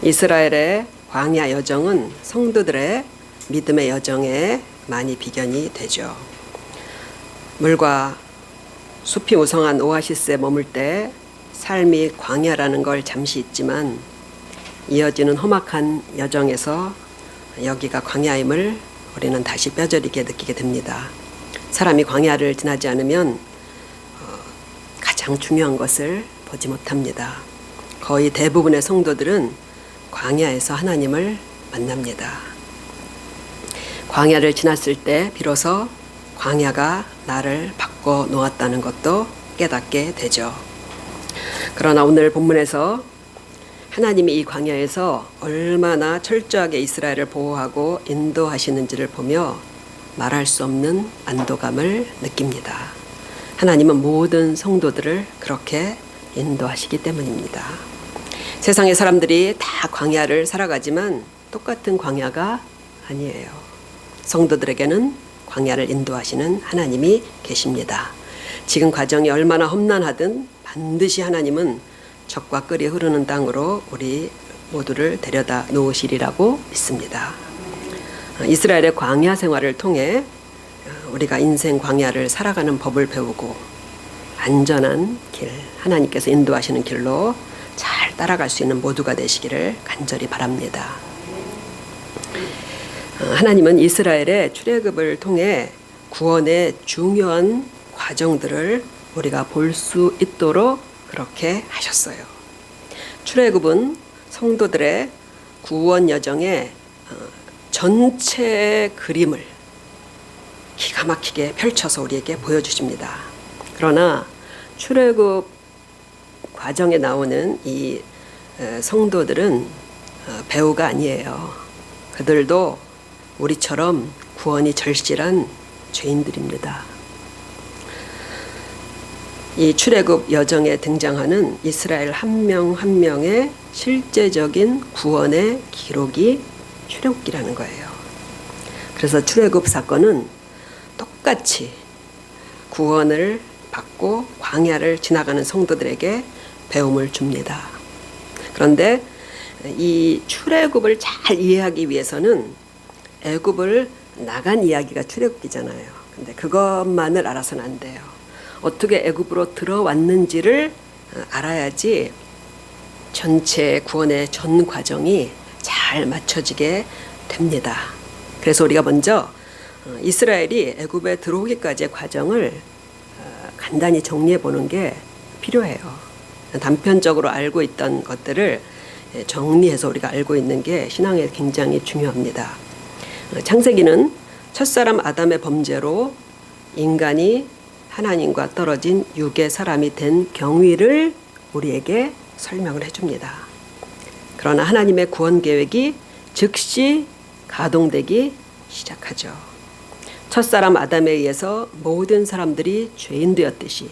이스라엘의 광야 여정은 성도들의 믿음의 여정에 많이 비견이 되죠. 물과 숲이 무성한 오아시스에 머물 때 삶이 광야라는 걸 잠시 잊지만 이어지는 험악한 여정에서 여기가 광야임을 우리는 다시 뼈저리게 느끼게 됩니다. 사람이 광야를 지나지 않으면 가장 중요한 것을 보지 못합니다. 거의 대부분의 성도들은 광야에서 하나님을 만납니다. 광야를 지났을 때 비로소 광야가 나를 바꿔 놓았다는 것도 깨닫게 되죠. 그러나 오늘 본문에서 하나님이 이 광야에서 얼마나 철저하게 이스라엘을 보호하고 인도하시는지를 보며 말할 수 없는 안도감을 느낍니다. 하나님은 모든 성도들을 그렇게 인도하시기 때문입니다. 세상의 사람들이 다 광야를 살아가지만 똑같은 광야가 아니에요. 성도들에게는 광야를 인도하시는 하나님이 계십니다. 지금 과정이 얼마나 험난하든 반드시 하나님은 적과 끓이 흐르는 땅으로 우리 모두를 데려다 놓으시리라고 믿습니다. 이스라엘의 광야 생활을 통해 우리가 인생 광야를 살아가는 법을 배우고 안전한 길, 하나님께서 인도하시는 길로 잘 따라갈 수 있는 모두가 되시기를 간절히 바랍니다. 하나님은 이스라엘의 출애굽을 통해 구원의 중요한 과정들을 우리가 볼 수 있도록 그렇게 하셨어요. 출애굽은 성도들의 구원 여정의 전체 그림을 기가 막히게 펼쳐서 우리에게 보여주십니다. 그러나 출애굽 과정에 나오는 이 성도들은 배우가 아니에요. 그들도 우리처럼 구원이 절실한 죄인들입니다. 이 출애굽 여정에 등장하는 이스라엘 한 명 한 명의 실제적인 구원의 기록이 출애굽기라는 거예요. 그래서 출애굽 사건은 똑같이 구원을 받고 광야를 지나가는 성도들에게 배움을 줍니다. 그런데 이 출애굽을 잘 이해하기 위해서는 애굽을 나간 이야기가 출애굽기잖아요. 근데 그것만을 알아서는 안 돼요. 어떻게 애굽으로 들어왔는지를 알아야지 전체 구원의 전 과정이 잘 맞춰지게 됩니다. 그래서 우리가 먼저 이스라엘이 애굽에 들어오기까지의 과정을 간단히 정리해 보는 게 필요해요. 단편적으로 알고 있던 것들을 정리해서 우리가 알고 있는 게 신앙에 굉장히 중요합니다. 창세기는 첫사람 아담의 범죄로 인간이 하나님과 떨어진 육의 사람이 된 경위를 우리에게 설명을 해줍니다. 그러나 하나님의 구원 계획이 즉시 가동되기 시작하죠. 첫사람 아담에 의해서 모든 사람들이 죄인 되었듯이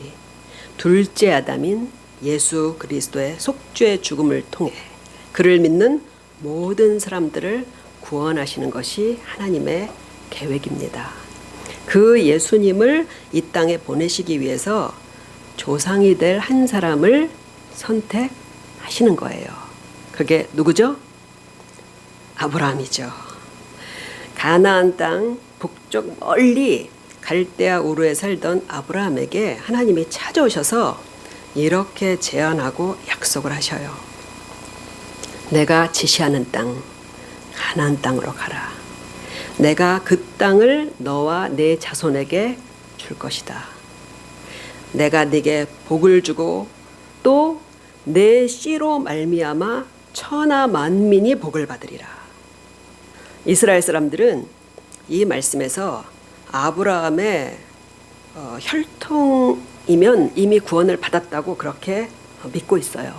둘째 아담인 예수 그리스도의 속죄의 죽음을 통해 그를 믿는 모든 사람들을 구원하시는 것이 하나님의 계획입니다. 그 예수님을 이 땅에 보내시기 위해서 조상이 될 한 사람을 선택하시는 거예요. 그게 누구죠? 아브라함이죠. 가나안 땅 북쪽 멀리 갈대아 우르에 살던 아브라함에게 하나님이 찾아오셔서 이렇게 제안하고 약속을 하셔요. 내가 지시하는 땅, 가나안 땅으로 가라. 내가 그 땅을 너와 내 자손에게 줄 것이다. 내가 네게 복을 주고 또 내 씨로 말미암아 천하 만민이 복을 받으리라. 이스라엘 사람들은 이 말씀에서 아브라함의 혈통이면 이미 구원을 받았다고 그렇게 믿고 있어요.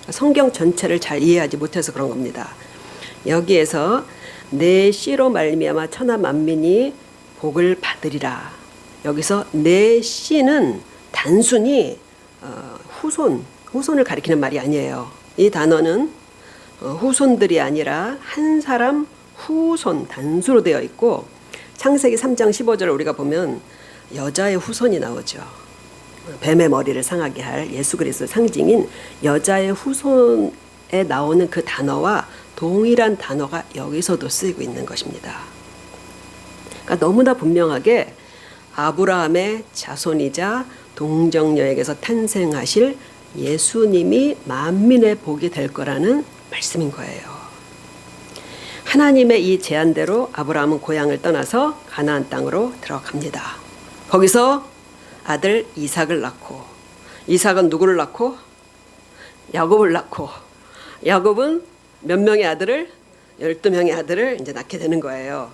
성경 전체를 잘 이해하지 못해서 그런 겁니다. 여기에서 내 씨로 말미암아 천하 만민이 복을 받으리라. 여기서 내 씨는 단순히 후손을 가리키는 말이 아니에요. 이 단어는 후손들이 아니라 한 사람 후손 단수로 되어 있고 창세기 3장 15절을 우리가 보면 여자의 후손이 나오죠. 뱀의 머리를 상하게 할 예수 그리스도의 상징인 여자의 후손을 나오는 그 단어와 동일한 단어가 여기서도 쓰이고 있는 것입니다. 그러니까 너무나 분명하게 아브라함의 자손이자 동정녀에게서 탄생하실 예수님이 만민의 복이 될 거라는 말씀인 거예요. 하나님의 이 제안대로 아브라함은 고향을 떠나서 가나안 땅으로 들어갑니다. 거기서 아들 이삭을 낳고, 이삭은 누구를 낳고? 야곱을 낳고, 야곱은 몇 명의 아들을? 12명의 아들을 이제 낳게 되는 거예요.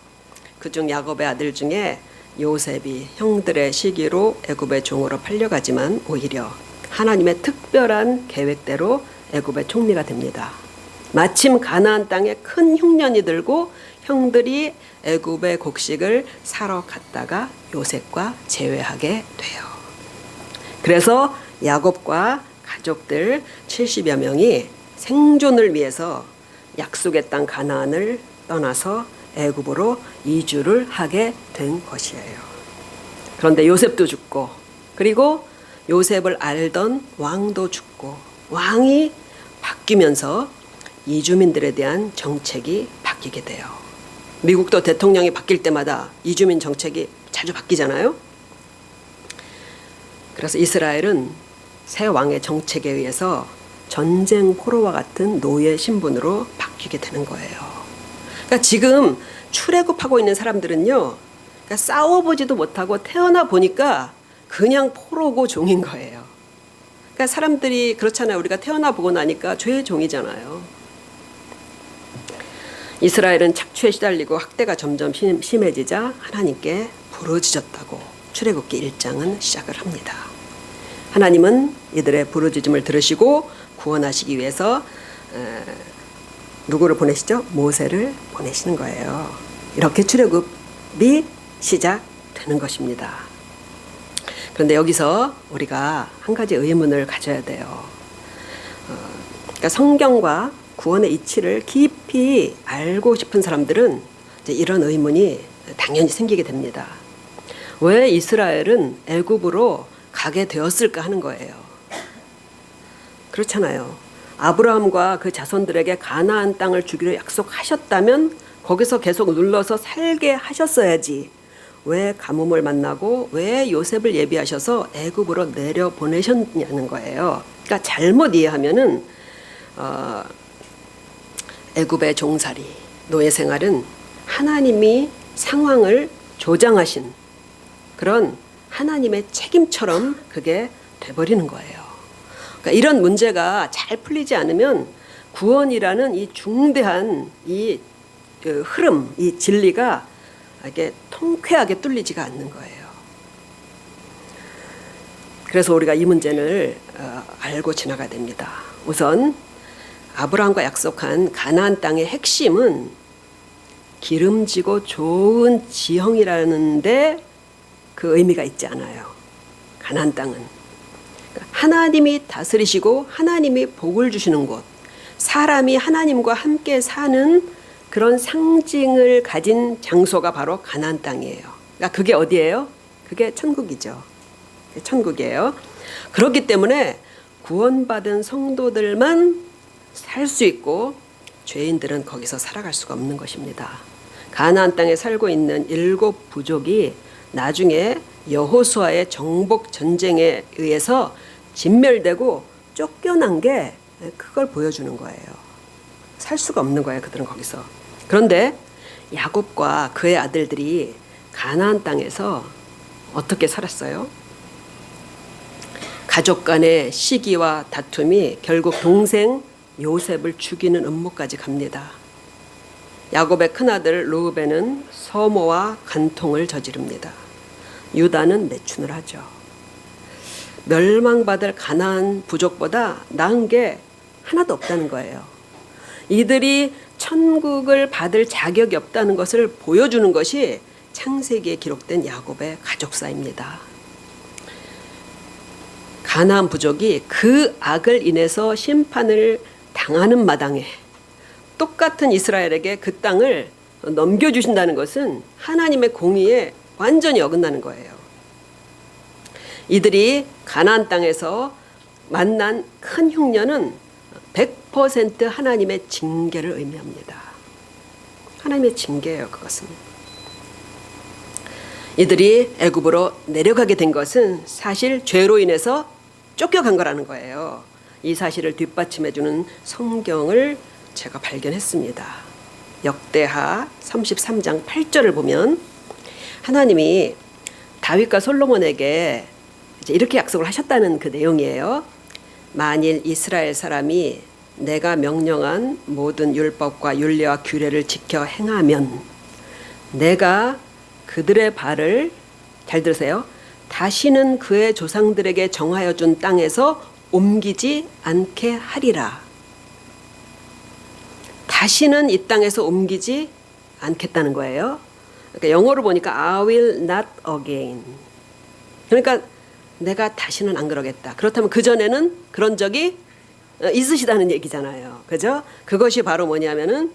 그중 야곱의 아들 중에 요셉이 형들의 시기로 애굽의 종으로 팔려가지만 오히려 하나님의 특별한 계획대로 애굽의 총리가 됩니다. 마침 가나안 땅에 큰 흉년이 들고 형들이 애굽의 곡식을 사러 갔다가 요셉과 재회하게 돼요. 그래서 야곱과 가족들 70여 명이 생존을 위해서 약속의 땅 가나안을 떠나서 애굽으로 이주를 하게 된 것이에요. 그런데 요셉도 죽고, 그리고 요셉을 알던 왕도 죽고, 왕이 바뀌면서 이주민들에 대한 정책이 바뀌게 돼요. 미국도 대통령이 바뀔 때마다 이주민 정책이 자주 바뀌잖아요. 그래서 이스라엘은 새 왕의 정책에 의해서 전쟁 포로와 같은 노예 신분으로 바뀌게 되는 거예요. 그러니까 지금 출애굽하고 있는 사람들은요, 그러니까 싸워보지도 못하고 태어나 보니까 그냥 포로고 종인 거예요. 그러니까 사람들이 그렇잖아요. 우리가 태어나 보고 나니까 죄의 종이잖아요. 이스라엘은 착취에 시달리고 학대가 점점 심해지자 하나님께 부르짖었다고 출애굽기 1장은 시작을 합니다. 하나님은 이들의 부르짖음을 들으시고 구원하시기 위해서 누구를 보내시죠? 모세를 보내시는 거예요. 이렇게 출애굽이 시작되는 것입니다. 그런데 여기서 우리가 한 가지 의문을 가져야 돼요. 그러니까 성경과 구원의 이치를 깊이 알고 싶은 사람들은 이제 이런 의문이 당연히 생기게 됩니다. 왜 이스라엘은 애굽으로 가게 되었을까 하는 거예요. 그렇잖아요. 아브라함과 그 자손들에게 가나안 땅을 주기로 약속하셨다면 거기서 계속 눌러서 살게 하셨어야지. 왜 가뭄을 만나고 왜 요셉을 예비하셔서 애굽으로 내려 보내셨냐는 거예요. 그러니까 잘못 이해하면은 애굽의 종살이, 노예 생활은 하나님이 상황을 조장하신 그런 하나님의 책임처럼 그게 돼버리는 거예요. 그러니까 이런 문제가 잘 풀리지 않으면 구원이라는 이 중대한 이 흐름, 이 진리가 이게 통쾌하게 뚫리지가 않는 거예요. 그래서 우리가 이 문제를 알고 지나가야 됩니다. 우선 아브라함과 약속한 가나안 땅의 핵심은 기름지고 좋은 지형이라는데 그 의미가 있지 않아요. 가나안 땅은 하나님이 다스리시고 하나님이 복을 주시는 곳, 사람이 하나님과 함께 사는 그런 상징을 가진 장소가 바로 가나안 땅이에요. 그러니까 그게 어디예요? 그게 천국이죠. 천국이에요. 그렇기 때문에 구원받은 성도들만 살 수 있고 죄인들은 거기서 살아갈 수가 없는 것입니다. 가나안 땅에 살고 있는 7 부족이 나중에 여호수아의 정복 전쟁에 의해서 진멸되고 쫓겨난 게 그걸 보여주는 거예요. 살 수가 없는 거예요. 그들은 거기서. 그런데 야곱과 그의 아들들이 가나안 땅에서 어떻게 살았어요? 가족 간의 시기와 다툼이 결국 동생 요셉을 죽이는 음모까지 갑니다. 야곱의 큰아들 르우벤은 서모와 간통을 저지릅니다. 유다는 내춘을 하죠. 멸망받을 가나안 부족보다 나은 게 하나도 없다는 거예요. 이들이 천국을 받을 자격이 없다는 것을 보여주는 것이 창세기에 기록된 야곱의 가족사입니다. 가나안 부족이 그 악을 인해서 심판을 당하는 마당에 똑같은 이스라엘에게 그 땅을 넘겨주신다는 것은 하나님의 공의에 완전히 어긋나는 거예요. 이들이 가나안 땅에서 만난 큰 흉년은 100% 하나님의 징계를 의미합니다. 하나님의 징계예요, 그것은. 이들이 애굽으로 내려가게 된 것은 사실 죄로 인해서 쫓겨간 거라는 거예요. 이 사실을 뒷받침해주는 성경을 제가 발견했습니다. 역대하 33장 8절을 보면 하나님이 다윗과 솔로몬에게 이제 이렇게 약속을 하셨다는 그 내용이에요. 만일 이스라엘 사람이 내가 명령한 모든 율법과 율례와 규례를 지켜 행하면 내가 그들의 발을, 잘 들으세요, 다시는 그의 조상들에게 정하여 준 땅에서 옮기지 않게 하리라. 다시는 이 땅에서 옮기지 않겠다는 거예요. 그러니까 영어로 보니까 I will not again. 그러니까 내가 다시는 안 그러겠다. 그렇다면 그전에는 그런 적이 있으시다는 얘기잖아요. 그죠? 그것이 바로 뭐냐면은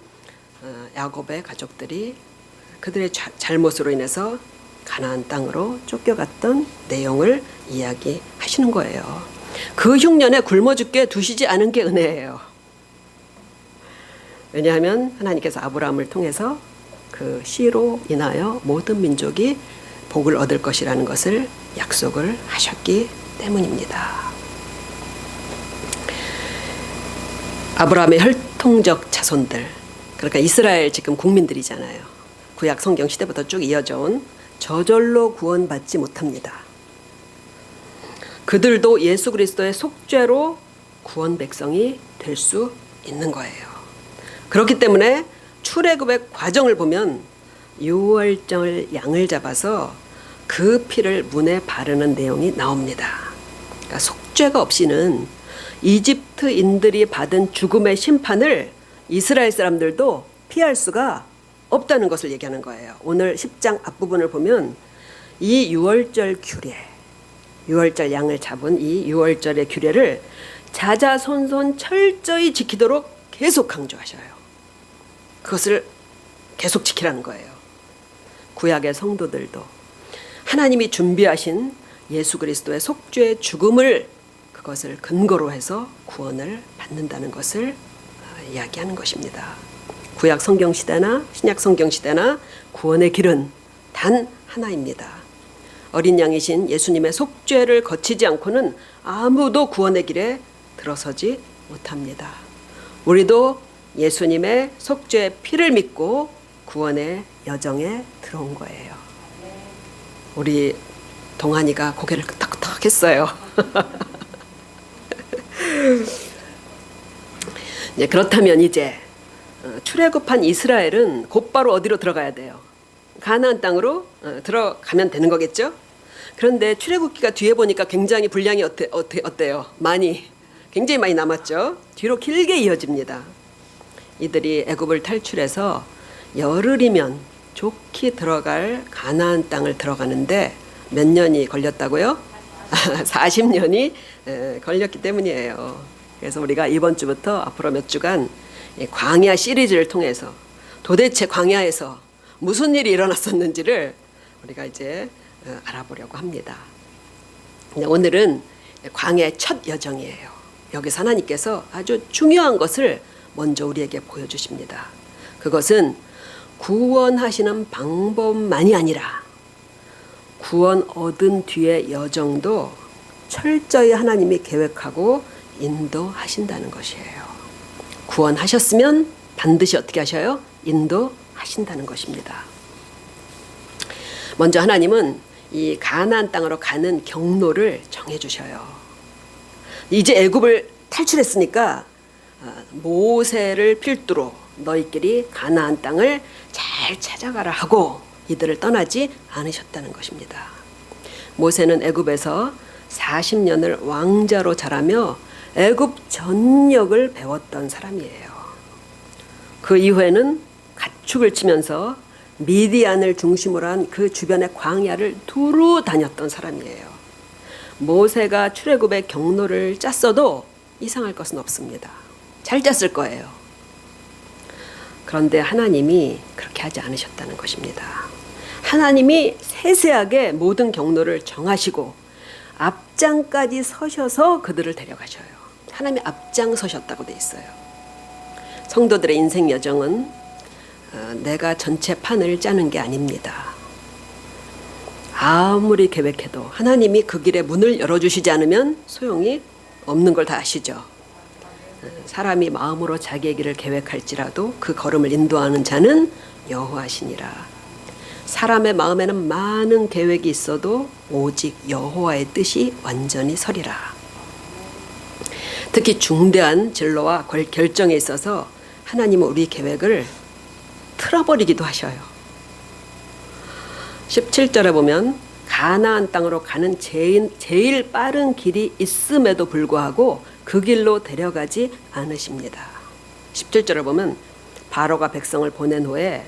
야곱의 가족들이 그들의 잘못으로 인해서 가나안 땅으로 쫓겨갔던 내용을 이야기하시는 거예요. 그 흉년에 굶어 죽게 두시지 않은 게 은혜예요. 왜냐하면 하나님께서 아브라함을 통해서 그 씨로 인하여 모든 민족이 복을 얻을 것이라는 것을 약속을 하셨기 때문입니다. 아브라함의 혈통적 자손들, 그러니까 이스라엘 지금 국민들이잖아요. 구약 성경 시대부터 쭉 이어져 온 저절로 구원받지 못합니다. 그들도 예수 그리스도의 속죄로 구원 백성이 될 수 있는 거예요. 그렇기 때문에 출애굽의 과정을 보면 유월절 양을 잡아서 그 피를 문에 바르는 내용이 나옵니다. 그러니까 속죄가 없이는 이집트인들이 받은 죽음의 심판을 이스라엘 사람들도 피할 수가 없다는 것을 얘기하는 거예요. 오늘 10장 앞부분을 보면 이 유월절 규례, 유월절 양을 잡은 이 유월절의 규례를 자자손손 철저히 지키도록 계속 강조하셔요. 그것을 계속 지키라는 거예요. 구약의 성도들도 하나님이 준비하신 예수 그리스도의 속죄의 죽음을, 그것을 근거로 해서 구원을 받는다는 것을 이야기하는 것입니다. 구약 성경 시대나 신약 성경 시대나 구원의 길은 단 하나입니다. 어린 양이신 예수님의 속죄를 거치지 않고는 아무도 구원의 길에 들어서지 못합니다. 우리도 예수님의 속죄의 피를 믿고 구원의 여정에 들어온 거예요. 우리 동환이가 고개를 끄덕끄덕 했어요. 그렇다면 이제 출애굽한 이스라엘은 곧바로 어디로 들어가야 돼요? 가나안 땅으로 들어가면 되는 거겠죠? 그런데 출애굽기가 뒤에 보니까 굉장히 분량이 어때요? 굉장히 많이 남았죠? 뒤로 길게 이어집니다. 이들이 애굽을 탈출해서 열흘이면 좋게 들어갈 가나안 땅을 들어가는데 몇 년이 걸렸다고요? 40년이 걸렸기 때문이에요. 그래서 우리가 이번 주부터 앞으로 몇 주간 광야 시리즈를 통해서 도대체 광야에서 무슨 일이 일어났었는지를 우리가 이제 알아보려고 합니다. 오늘은 광야의 첫 여정이에요. 여기서 하나님께서 아주 중요한 것을 먼저 우리에게 보여주십니다. 그것은 구원하시는 방법만이 아니라 구원 얻은 뒤의 여정도 철저히 하나님이 계획하고 인도하신다는 것이에요. 구원하셨으면 반드시 어떻게 하셔요? 인도하신다는 것입니다. 먼저 하나님은 이 가나안 땅으로 가는 경로를 정해주셔요. 이제 애굽을 탈출했으니까 모세를 필두로 너희끼리 가나안 땅을 잘 찾아가라 하고 이들을 떠나지 않으셨다는 것입니다. 모세는 애굽에서 40년을 왕자로 자라며 애굽 전역을 배웠던 사람이에요. 그 이후에는 가축을 치면서 미디안을 중심으로 한 그 주변의 광야를 두루 다녔던 사람이에요. 모세가 출애굽의 경로를 짰어도 이상할 것은 없습니다. 잘 짰을 거예요. 그런데 하나님이 그렇게 하지 않으셨다는 것입니다. 하나님이 세세하게 모든 경로를 정하시고 앞장까지 서셔서 그들을 데려가셔요. 하나님이 앞장서셨다고 돼 있어요. 성도들의 인생 여정은 내가 전체 판을 짜는 게 아닙니다. 아무리 계획해도 하나님이 그 길에 문을 열어주시지 않으면 소용이 없는 걸 다 아시죠. 사람이 마음으로 자기의 길을 계획할지라도 그 걸음을 인도하는 자는 여호와시니라. 사람의 마음에는 많은 계획이 있어도 오직 여호와의 뜻이 완전히 서리라. 특히 중대한 진로와 결정에 있어서 하나님은 우리 계획을 틀어버리기도 하셔요. 17절에 보면 가나안 땅으로 가는 제일 빠른 길이 있음에도 불구하고 그 길로 데려가지 않으십니다. 17절에 보면 바로가 백성을 보낸 후에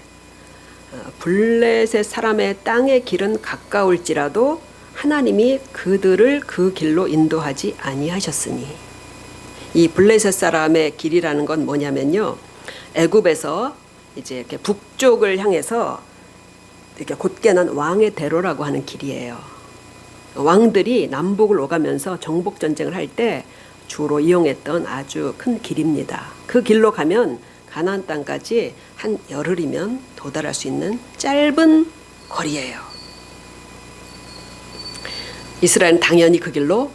블레셋 사람의 땅의 길은 가까울지라도 하나님이 그들을 그 길로 인도하지 아니하셨으니, 이 블레셋 사람의 길이라는 건 뭐냐면요, 애굽에서 이제 이렇게 북쪽을 향해서 이렇게 곧게 난 왕의 대로라고 하는 길이에요. 왕들이 남북을 오가면서 정복 전쟁을 할 때 주로 이용했던 아주 큰 길입니다. 그 길로 가면 가나안 땅까지 한 열흘이면 도달할 수 있는 짧은 거리예요. 이스라엘은 당연히 그 길로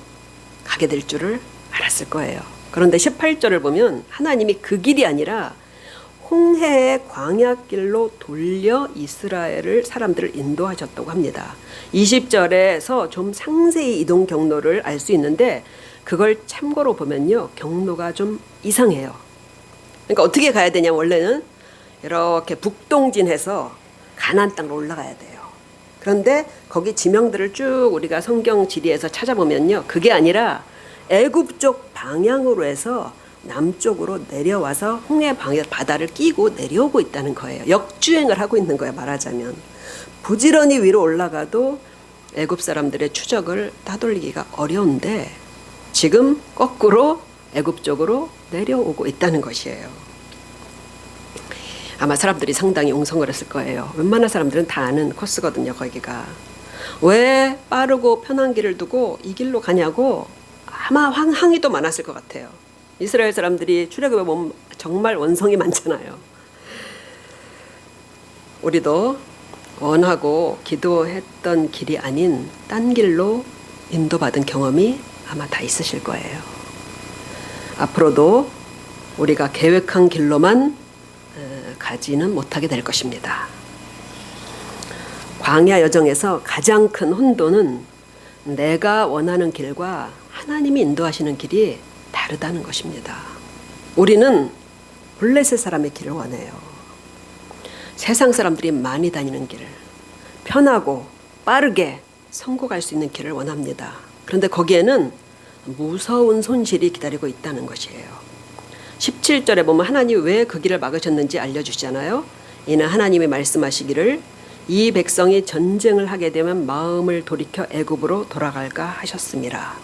가게 될 줄을 알았을 거예요. 그런데 18절을 보면 하나님이 그 길이 아니라 홍해의 광야길로 돌려 이스라엘을 사람들을 인도하셨다고 합니다. 20절에서 좀 상세히 이동 경로를 알 수 있는데 그걸 참고로 보면요, 경로가 좀 이상해요. 그러니까 어떻게 가야 되냐, 원래는 이렇게 북동진해서 가나안 땅으로 올라가야 돼요. 그런데 거기 지명들을 쭉 우리가 성경 지리에서 찾아보면요, 그게 아니라 애굽 쪽 방향으로 해서 남쪽으로 내려와서 홍해 바다를 끼고 내려오고 있다는 거예요. 역주행을 하고 있는 거예요, 말하자면. 부지런히 위로 올라가도 애굽 사람들의 추적을 따돌리기가 어려운데 지금 거꾸로 애굽 쪽으로 내려오고 있다는 것이에요. 아마 사람들이 상당히 웅성거렸을 거예요. 웬만한 사람들은 다 아는 코스거든요, 거기가. 왜 빠르고 편한 길을 두고 이 길로 가냐고 아마 항의도 많았을 것 같아요. 이스라엘 사람들이 출애굽에 보면 정말 원성이 많잖아요. 우리도 원하고 기도했던 길이 아닌 딴 길로 인도받은 경험이 아마 다 있으실 거예요. 앞으로도 우리가 계획한 길로만 가지는 못하게 될 것입니다. 광야 여정에서 가장 큰 혼돈은 내가 원하는 길과 하나님이 인도하시는 길이 다르다는 것입니다. 우리는 블레셋 사람의 길을 원해요. 세상 사람들이 많이 다니는 길, 편하고 빠르게 성공할 수 있는 길을 원합니다. 그런데 거기에는 무서운 손실이 기다리고 있다는 것이에요. 17절에 보면 하나님이 왜 그 길을 막으셨는지 알려주시잖아요. 이는 하나님이 말씀하시기를 이 백성이 전쟁을 하게 되면 마음을 돌이켜 애굽으로 돌아갈까 하셨습니다.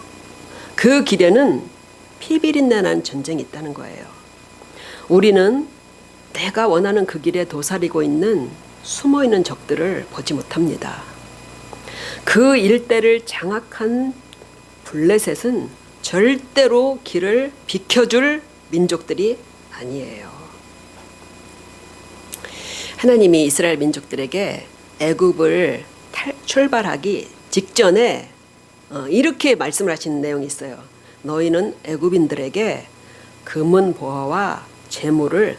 그 길에는 피비린내 난 전쟁이 있다는 거예요. 우리는 내가 원하는 그 길에 도사리고 있는 숨어있는 적들을 보지 못합니다. 그 일대를 장악한 블레셋은 절대로 길을 비켜줄 민족들이 아니에요. 하나님이 이스라엘 민족들에게 애굽을 출발하기 직전에 이렇게 말씀을 하시는 내용이 있어요. 너희는 애굽인들에게 금은 보화와 재물을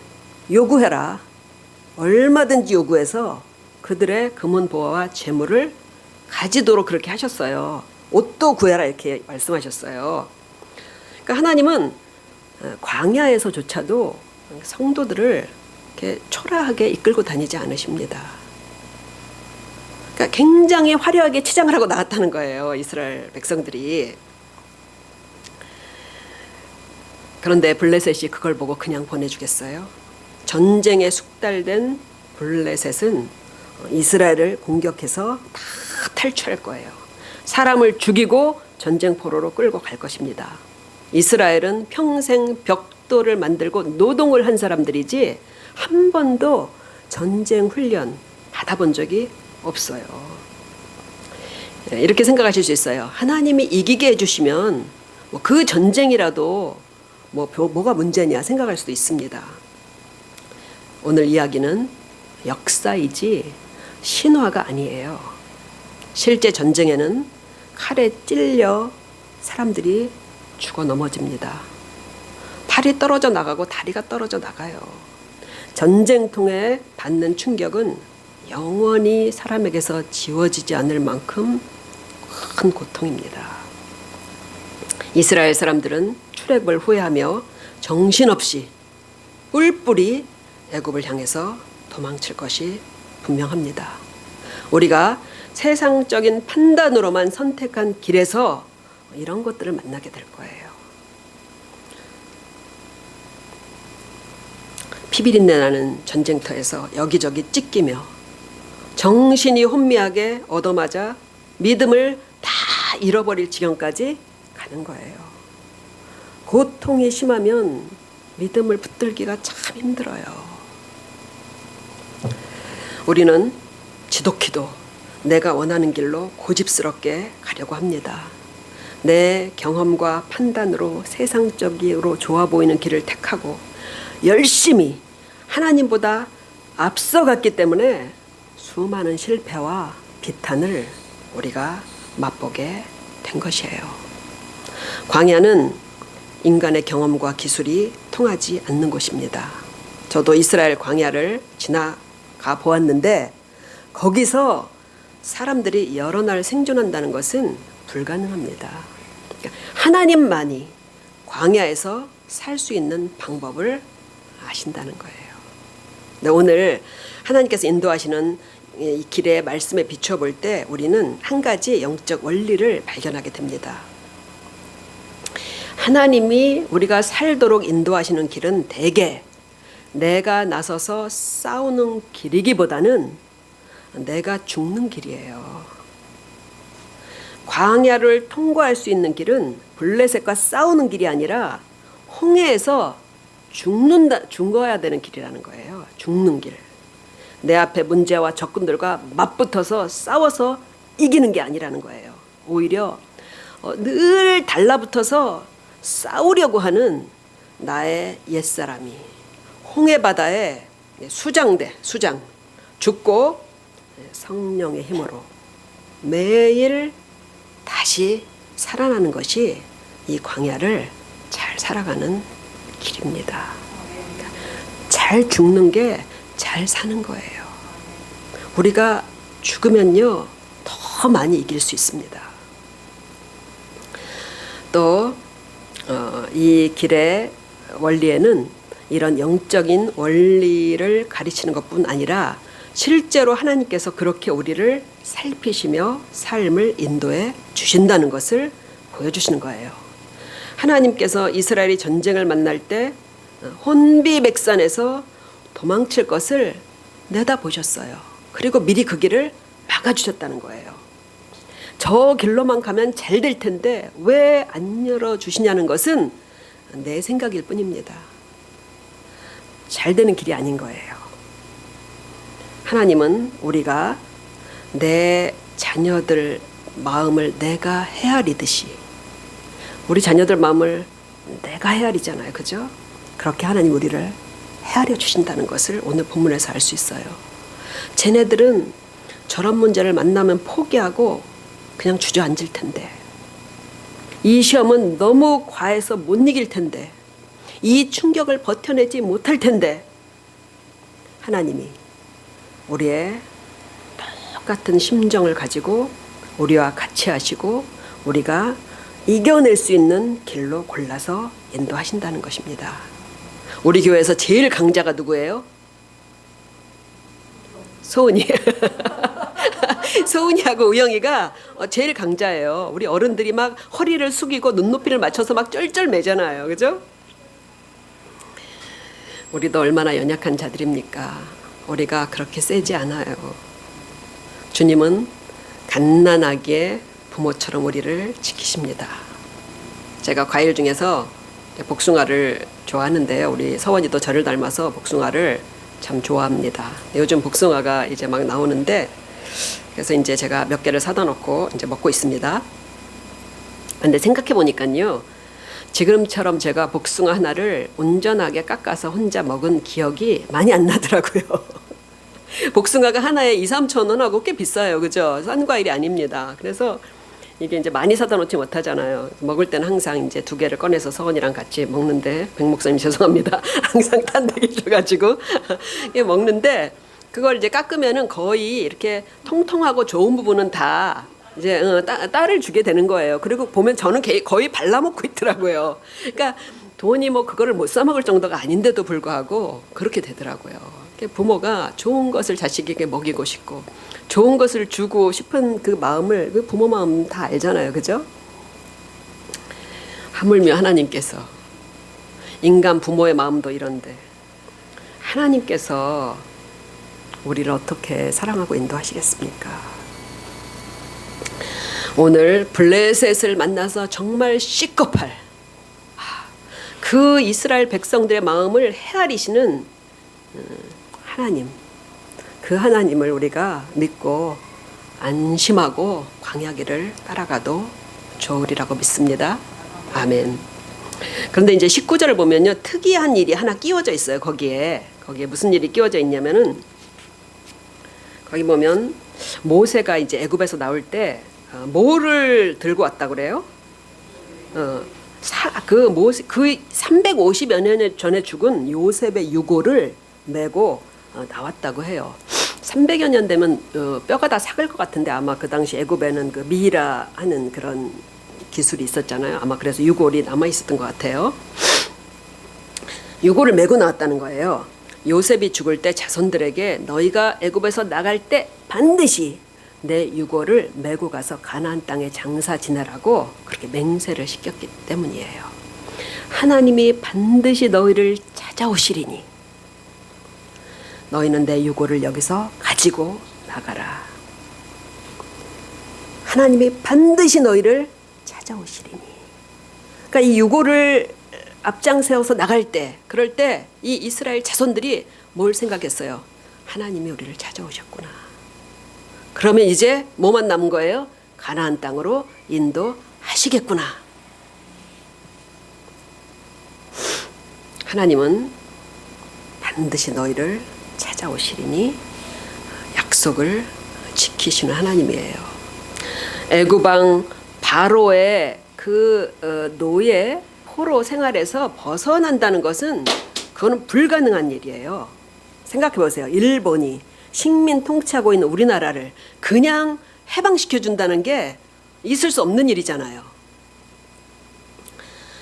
요구해라. 얼마든지 요구해서 그들의 금은 보화와 재물을 가지도록 그렇게 하셨어요. 옷도 구해라 이렇게 말씀하셨어요. 그러니까 하나님은 광야에서조차도 성도들을 이렇게 초라하게 이끌고 다니지 않으십니다. 그러니까 굉장히 화려하게 치장을 하고 나왔다는 거예요, 이스라엘 백성들이. 그런데 블레셋이 그걸 보고 그냥 보내주겠어요? 전쟁에 숙달된 블레셋은 이스라엘을 공격해서 다 탈출할 거예요. 사람을 죽이고 전쟁 포로로 끌고 갈 것입니다. 이스라엘은 평생 벽돌을 만들고 노동을 한 사람들이지 한 번도 전쟁 훈련 받아본 적이 없어요. 이렇게 생각하실 수 있어요. 하나님이 이기게 해주시면 그 전쟁이라도 뭐가 문제냐 생각할 수도 있습니다. 오늘 이야기는 역사이지 신화가 아니에요. 실제 전쟁에는 칼에 찔려 사람들이 죽어 넘어집니다. 팔이 떨어져 나가고 다리가 떨어져 나가요. 전쟁통에 받는 충격은 영원히 사람에게서 지워지지 않을 만큼 큰 고통입니다. 이스라엘 사람들은 출애굽을 후회하며 정신없이 뿔뿔이 애굽을 향해서 도망칠 것이 분명합니다. 우리가 세상적인 판단으로만 선택한 길에서 이런 것들을 만나게 될 거예요. 피비린내 나는 전쟁터에서 여기저기 찢기며 정신이 혼미하게 얻어맞아 믿음을 다 잃어버릴 지경까지 가는 거예요. 고통이 심하면 믿음을 붙들기가 참 힘들어요. 우리는 지독히도 내가 원하는 길로 고집스럽게 가려고 합니다. 내 경험과 판단으로 세상적으로 좋아 보이는 길을 택하고 열심히 하나님보다 앞서갔기 때문에 수많은 실패와 비탄을 우리가 맛보게 된 것이에요. 광야는 인간의 경험과 기술이 통하지 않는 곳입니다. 저도 이스라엘 광야를 지나가 보았는데 거기서 사람들이 여러 날 생존한다는 것은 불가능합니다. 하나님만이 광야에서 살 수 있는 방법을 아신다는 거예요. 네, 오늘 하나님께서 인도하시는 이 길의 말씀에 비춰볼 때 우리는 한 가지 영적 원리를 발견하게 됩니다. 하나님이 우리가 살도록 인도하시는 길은 대개 내가 나서서 싸우는 길이기보다는 내가 죽는 길이에요. 광야를 통과할 수 있는 길은 블레셋과 싸우는 길이 아니라 홍해에서 죽어야 되는 길이라는 거예요. 죽는 길. 내 앞에 문제와 적군들과 맞붙어서 싸워서 이기는 게 아니라는 거예요. 오히려 늘 달라붙어서 싸우려고 하는 나의 옛사람이 홍해바다에 수장 죽고 성령의 힘으로 매일 다시 살아나는 것이 이 광야를 잘 살아가는 길입니다. 잘 죽는 게 잘 사는 거예요. 우리가 죽으면요 더 많이 이길 수 있습니다. 또 이 길의 원리에는 이런 영적인 원리를 가르치는 것뿐 아니라 실제로 하나님께서 그렇게 우리를 살피시며 삶을 인도해 주신다는 것을 보여주시는 거예요. 하나님께서 이스라엘이 전쟁을 만날 때 혼비백산에서 도망칠 것을 내다보셨어요. 그리고 미리 그 길을 막아주셨다는 거예요. 저 길로만 가면 잘 될 텐데 왜 안 열어주시냐는 것은 내 생각일 뿐입니다. 잘 되는 길이 아닌 거예요. 하나님은 우리가 내 자녀들 마음을 내가 헤아리듯이 우리 자녀들 마음을 내가 헤아리잖아요. 그죠? 그렇게 하나님 우리를 헤아려 주신다는 것을 오늘 본문에서 알 수 있어요. 쟤네들은 저런 문제를 만나면 포기하고 그냥 주저앉을 텐데 이 시험은 너무 과해서 못 이길 텐데 이 충격을 버텨내지 못할 텐데 하나님이 우리의 똑같은 심정을 가지고 우리와 같이 하시고 우리가 이겨낼 수 있는 길로 골라서 인도하신다는 것입니다. 우리 교회에서 제일 강자가 누구예요? 소은이. 소은이하고 우영이가 제일 강자예요. 우리 어른들이 막 허리를 숙이고 눈높이를 맞춰서 막 쩔쩔매잖아요. 그죠? 우리도 얼마나 연약한 자들입니까? 우리가 그렇게 세지 않아요. 주님은 갓난아기의 부모처럼 우리를 지키십니다. 제가 과일 중에서 복숭아를 좋아하는데요. 우리 서원이도 저를 닮아서 복숭아를 참 좋아합니다. 요즘 복숭아가 이제 막 나오는데 그래서 이제 제가 몇 개를 사다 놓고 이제 먹고 있습니다. 근데 생각해 보니까요. 지금처럼 제가 복숭아 하나를 온전하게 깎아서 혼자 먹은 기억이 많이 안 나더라고요. 복숭아가 하나에 2, 3천 원하고 꽤 비싸요. 그죠? 싼 과일이 아닙니다. 그래서 이게 이제 많이 사다 놓지 못하잖아요. 먹을 때는 항상 이제 2개를 꺼내서 서원이랑 같이 먹는데, 백 목사님 죄송합니다. 항상 탄대기 줘가지고 먹는데, 그걸 이제 깎으면은 거의 이렇게 통통하고 좋은 부분은 다 이제 딸을 주게 되는 거예요. 그리고 보면 저는 거의 발라먹고 있더라고요. 그러니까 돈이 뭐 그거를 못 사 먹을 정도가 아닌데도 불구하고 그렇게 되더라고요. 부모가 좋은 것을 자식에게 먹이고 싶고 좋은 것을 주고 싶은 그 마음을, 그 부모 마음 다 알잖아요. 그죠? 하물며 하나님께서, 인간 부모의 마음도 이런데 하나님께서 우리를 어떻게 사랑하고 인도하시겠습니까? 오늘 블레셋을 만나서 정말 시겁할 그 이스라엘 백성들의 마음을 헤아리시는 하나님, 그 하나님을 우리가 믿고 안심하고 광야길을 따라가도 좋으리라고 믿습니다. 아멘. 그런데 이제 19절을 보면요, 특이한 일이 하나 끼워져 있어요. 거기에 무슨 일이 끼워져 있냐면은, 거기 보면 모세가 이제 애굽에서 나올 때 뭐를 들고 왔다 그래요? 그 350여 년 전에 죽은 요셉의 유골을 메고 나왔다고 해요. 300여 년 되면 뼈가 다 삭을 것 같은데, 아마 그 당시 애굽에는 그 미이라 하는 그런 기술이 있었잖아요. 아마 그래서 유골이 남아 있었던 것 같아요. 유골을 메고 나왔다는 거예요. 요셉이 죽을 때 자손들에게 너희가 애굽에서 나갈 때 반드시 내 유골을 메고 가서 가나안 땅에 장사 지내라고 그렇게 맹세를 시켰기 때문이에요. 하나님이 반드시 너희를 찾아오시리니 너희는 내 유골을 여기서 가지고 나가라. 하나님이 반드시 너희를 찾아오시리니. 그러니까 이 유골을 앞장 세워서 나갈 때, 그럴 때 이 이스라엘 자손들이 뭘 생각했어요? 하나님이 우리를 찾아오셨구나. 그러면 이제 뭐만 남은 거예요? 가나안 땅으로 인도하시겠구나. 하나님은 반드시 너희를 찾아오시리니 약속을 지키시는 하나님이에요. 애굽왕 바로의 그 노예 포로 생활에서 벗어난다는 것은 그거는 불가능한 일이에요. 생각해 보세요. 일본이 식민 통치하고 있는 우리나라를 그냥 해방시켜 준다는 게 있을 수 없는 일이잖아요.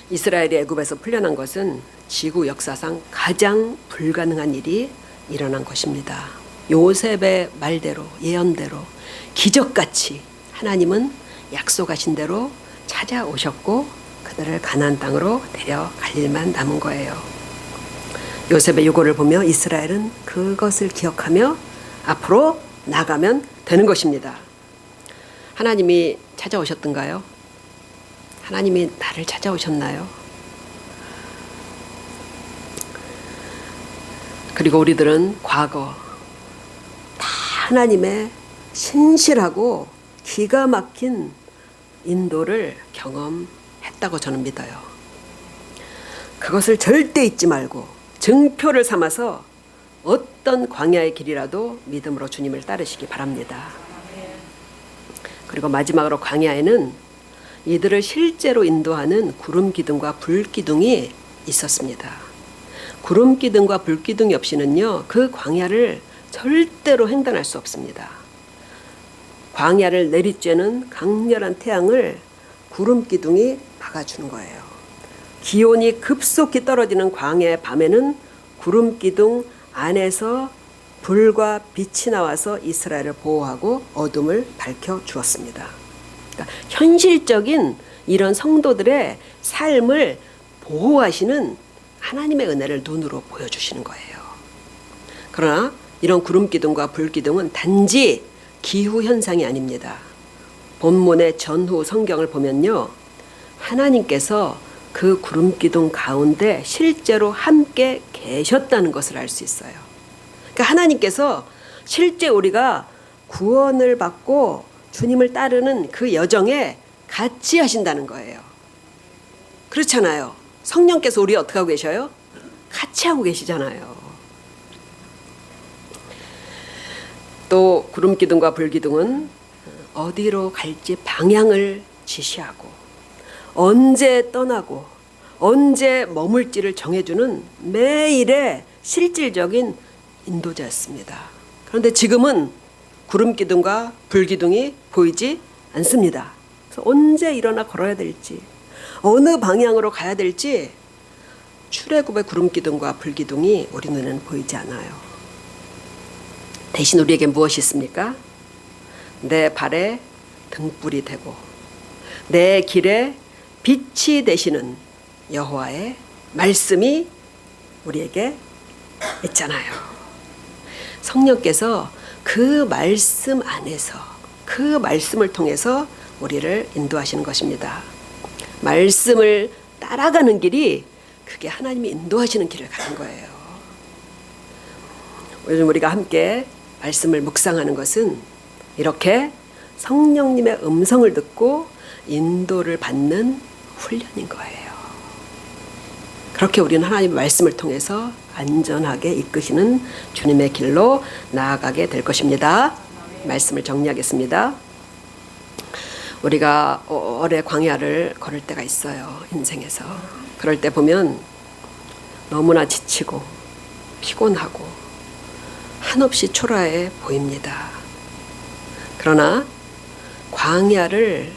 이스라엘이 애굽에서 풀려난 것은 지구 역사상 가장 불가능한 일이 일어난 것입니다. 요셉의 말대로, 예언대로 기적같이 하나님은 약속하신 대로 찾아오셨고 그들을 가나안 땅으로 데려갈 일만 남은 거예요. 요셉의 유골을 보며 이스라엘은 그것을 기억하며 앞으로 나가면 되는 것입니다. 하나님이 찾아오셨던가요? 하나님이 나를 찾아오셨나요? 그리고 우리들은 과거 다 하나님의 신실하고 기가 막힌 인도를 경험했다고 저는 믿어요. 그것을 절대 잊지 말고 증표를 삼아서 어떤 광야의 길이라도 믿음으로 주님을 따르시기 바랍니다. 그리고 마지막으로 광야에는 이들을 실제로 인도하는 구름 기둥과 불 기둥이 있었습니다. 구름 기둥과 불 기둥이 없이는요, 그 광야를 절대로 횡단할 수 없습니다. 광야를 내리쬐는 강렬한 태양을 구름 기둥이 막아주는 거예요. 기온이 급속히 떨어지는 광야의 밤에는 구름 기둥 안에서 불과 빛이 나와서 이스라엘을 보호하고 어둠을 밝혀 주었습니다. 그러니까 현실적인 이런 성도들의 삶을 보호하시는 하나님의 은혜를 눈으로 보여주시는 거예요. 그러나 이런 구름 기둥과 불 기둥은 단지 기후 현상이 아닙니다. 본문의 전후 성경을 보면요, 하나님께서 그 구름 기둥 가운데 실제로 함께 계셨다는 것을 알 수 있어요. 그러니까 하나님께서 실제 우리가 구원을 받고 주님을 따르는 그 여정에 같이 하신다는 거예요. 그렇잖아요. 성령께서 우리 어떻게 하고 계셔요? 같이 하고 계시잖아요. 또 구름 기둥과 불 기둥은 어디로 갈지 방향을 지시하고 언제 떠나고 언제 머물지를 정해주는 매일의 실질적인 인도자였습니다. 그런데 지금은 구름 기둥과 불 기둥이 보이지 않습니다. 그래서 언제 일어나 걸어야 될지 어느 방향으로 가야 될지 출애굽의 구름 기둥과 불 기둥이 우리 눈에는 보이지 않아요. 대신 우리에게 무엇이 있습니까? 내 발에 등불이 되고 내 길에 빛이 되시는 여호와의 말씀이 우리에게 있잖아요. 성령께서 그 말씀 안에서 그 말씀을 통해서 우리를 인도하시는 것입니다. 말씀을 따라가는 길이 그게 하나님이 인도하시는 길을 가는 거예요. 요즘 우리가 함께 말씀을 묵상하는 것은 이렇게 성령님의 음성을 듣고 인도를 받는 훈련인 거예요. 그렇게 우리는 하나님의 말씀을 통해서 안전하게 이끄시는 주님의 길로 나아가게 될 것입니다. 말씀을 정리하겠습니다. 우리가 오래 광야를 걸을 때가 있어요. 인생에서. 그럴 때 보면 너무나 지치고 피곤하고 한없이 초라해 보입니다. 그러나 광야를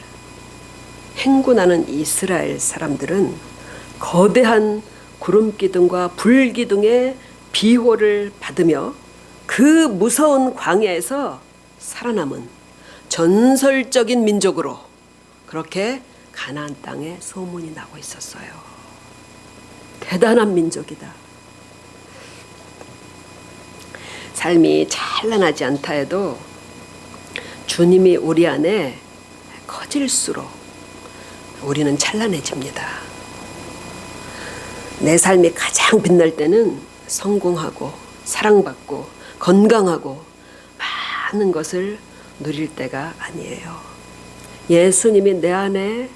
행군하는 이스라엘 사람들은 거대한 구름 기둥과 불 기둥의 비호를 받으며 그 무서운 광야에서 살아남은 전설적인 민족으로 그렇게 가나안 땅에 소문이 나고 있었어요. 대단한 민족이다. 삶이 찬란하지 않다 해도 주님이 우리 안에 커질수록 우리는 찬란해집니다. 내 삶이 가장 빛날 때는 성공하고 사랑받고 건강하고 많은 것을 누릴 때가 아니에요. 예수님이 내 안에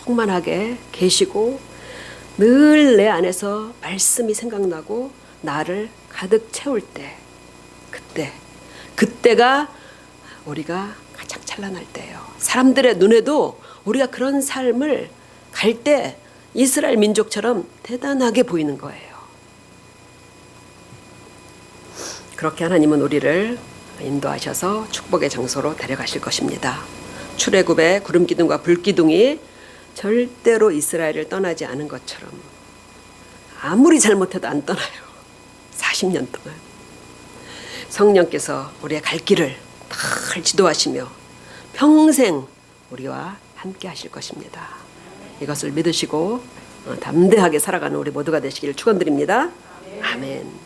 충만하게 계시고 늘 내 안에서 말씀이 생각나고 나를 가득 채울 때 그때가 우리가 가장 찬란할 때예요. 사람들의 눈에도 우리가 그런 삶을 갈 때 이스라엘 민족처럼 대단하게 보이는 거예요. 그렇게 하나님은 우리를 인도하셔서 축복의 장소로 데려가실 것입니다. 출애굽의 구름 기둥과 불 기둥이 절대로 이스라엘을 떠나지 않은 것처럼 아무리 잘못해도 안 떠나요. 40년 동안. 성령께서 우리의 갈 길을 잘 지도하시며 평생 우리와 함께 하실 것입니다. 이것을 믿으시고 담대하게 살아가는 우리 모두가 되시기를 축원드립니다. 아멘.